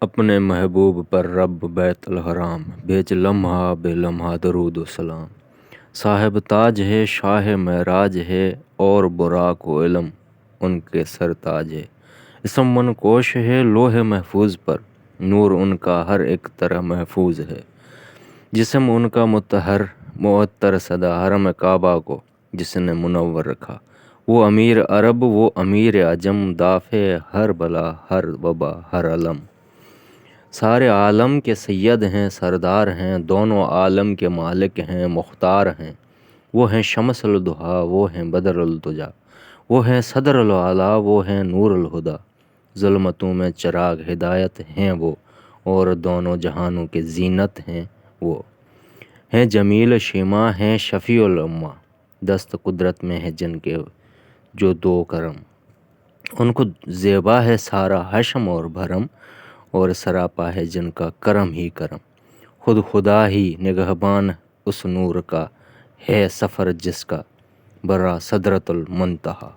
اپنے محبوب پر رب بیت الحرام، بھیج لمحہ بے لمحہ درود و سلام۔ صاحب تاج ہے، شاہ معراج ہے، اور براق و علم ان کے سرتاج ہے۔ اسم منقوش ہے لوح محفوظ پر، نور ان کا ہر ایک طرح محفوظ ہے۔ جسم ان کا مطہر معطر سدا، حرم کعبہ کو جس نے منور رکھا۔ وہ امیر عرب وہ امیر عجم، دافع ہر بلا ہر وبا ہر علم۔ سارے عالم کے سید ہیں، سردار ہیں، دونوں عالم کے مالک ہیں، مختار ہیں۔ وہ ہیں شمس الضحیٰ، وہ ہیں بدر الدجیٰ، وہ ہیں صدر الاعلیٰ، وہ ہیں نور الہدیٰ۔ ظلمتوں میں چراغ ہدایت ہیں وہ، اور دونوں جہانوں کے زینت ہیں وہ۔ ہیں جمیل شیماء ہیں شفیع الامہ، دست قدرت میں ہے جن کے جو دو کرم۔ ان کو زیبا ہے سارا حشم اور بھرم، اور سراپا ہے جن کا کرم ہی کرم۔ خود خدا ہی نگہبان اس نور کا، ہے سفر جس کا برا سدرۃ المنتہیٰ۔